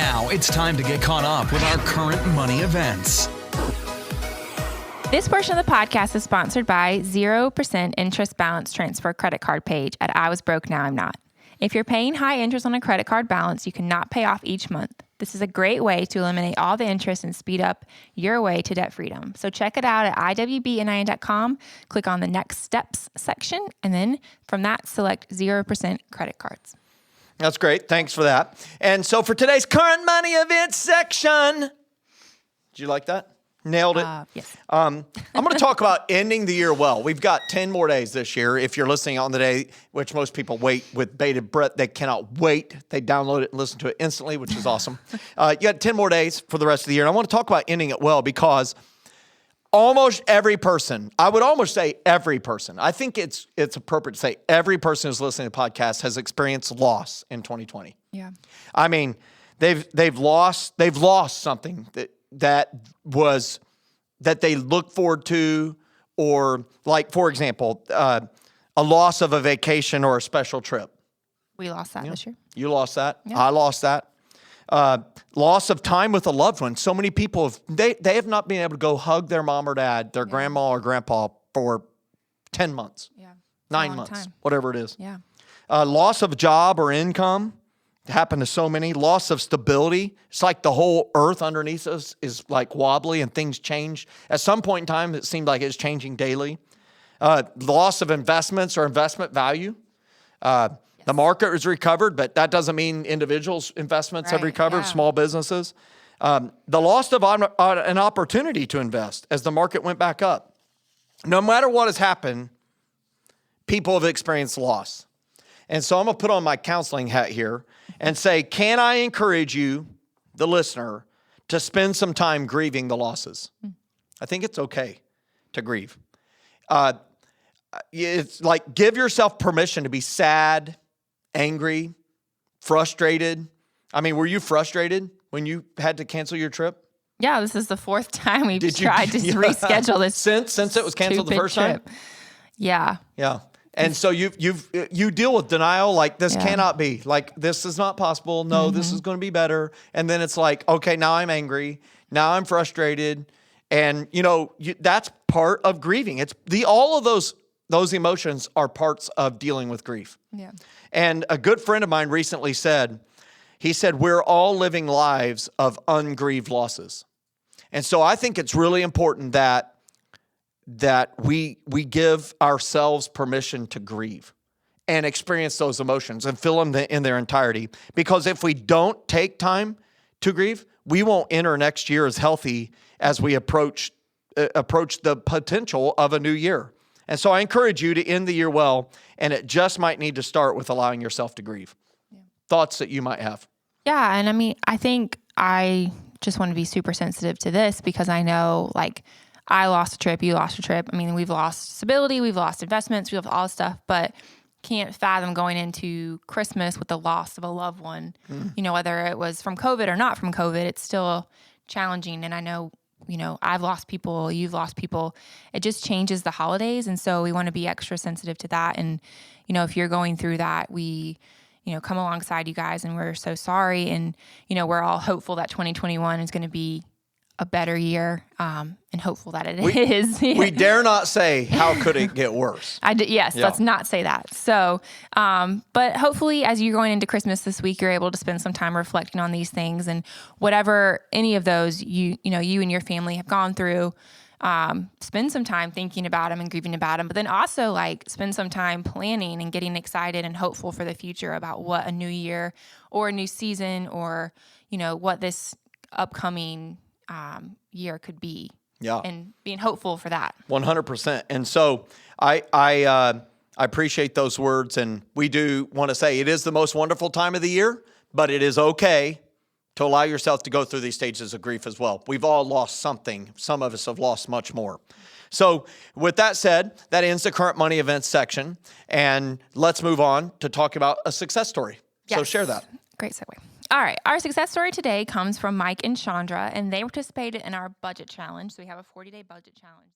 Now it's time to get caught up with our current money events. This portion of the podcast is sponsored by 0% interest balance transfer credit card page at I Was Broke Now I'm Not. If you're paying high interest on a credit card balance you cannot pay off each month, this is a great way to eliminate all the interest and speed up your way to debt freedom. So check it out at iwbnin.com, click on the next steps section, and then from that, select 0% credit cards. That's great. Thanks for that. And so for today's current money event section, did you like that? Nailed it. Yes. I'm going to talk about ending the year well. We've got 10 more days this year. If you're listening on the day, which most people wait with bated breath, they cannot wait. They download it and listen to it instantly, which is awesome. You got 10 more days for the rest of the year. And I want to talk about ending it well because almost every person, I would almost say every person, I think it's appropriate to say every person who's listening to the podcast has experienced loss in 2020. Yeah. I mean, they've lost something that they look forward to, or like, for example, a loss of a vacation or a special trip. We lost that this year. You lost that. Yeah. I lost that. Loss of time with a loved one. So many people they have not been able to go hug their mom or dad, their grandma or grandpa for 10 months, Yeah. 9 months, whatever it is. Yeah. Loss of job or income. Happened to so many. Loss of stability. It's like the whole earth underneath us is like wobbly and things change. At some point in time, it seemed like it's changing daily. Loss of investments or investment value. The market has recovered, but that doesn't mean individuals' investments have recovered, small businesses. The loss of an opportunity to invest as the market went back up. No matter what has happened, people have experienced loss. And so I'm going to put on my counseling hat here and say, can I encourage you, the listener, to spend some time grieving the losses? I think it's okay to grieve. It's like give yourself permission to be sad, angry, frustrated. I mean, were you frustrated when you had to cancel your trip? Yeah, this is the fourth time we've tried to reschedule this. Since it was canceled the first time? Yeah. Yeah. And so you deal with denial like this cannot be. Like this is not possible. No, this is going to be better. And then it's like, okay, now I'm angry. Now I'm frustrated. And that's part of grieving. It's all of those emotions are parts of dealing with grief. Yeah. And a good friend of mine recently said, we're all living lives of ungrieved losses. And so I think it's really important that we give ourselves permission to grieve and experience those emotions and feel them in their entirety. Because if we don't take time to grieve, we won't enter next year as healthy as we approach the potential of a new year. And so I encourage you to end the year well, and it just might need to start with allowing yourself to grieve. Yeah. Thoughts that you might have? Yeah, and I mean, I think I just want to be super sensitive to this because I know, like, I lost a trip, you lost a trip. I mean, we've lost stability, we've lost investments, we have all this stuff, but can't fathom going into Christmas with the loss of a loved one. Whether it was from COVID or not from COVID, it's still challenging. And I know, I've lost people, you've lost people. It just changes the holidays. And so we want to be extra sensitive to that. And, if you're going through that, we, come alongside you guys and we're so sorry. And, we're all hopeful that 2021 is going to be a better year, and hopeful that it is. We dare not say, how could it get worse? Let's not say that. So, but hopefully as you're going into Christmas this week, you're able to spend some time reflecting on these things and whatever any of those you and your family have gone through, spend some time thinking about them and grieving about them, but then also like spend some time planning and getting excited and hopeful for the future about what a new year or a new season or, what this upcoming year could be. Yeah. And being hopeful for that. 100%. And so I appreciate those words. And we do want to say it is the most wonderful time of the year, but it is okay to allow yourself to go through these stages of grief as well. We've all lost something. Some of us have lost much more. So with that said, that ends the current money events section. And let's move on to talk about a success story. Yes. So share that. Great segue. All right. Our success story today comes from Mike and Chandra, and they participated in our budget challenge. So we have a 40-day budget challenge.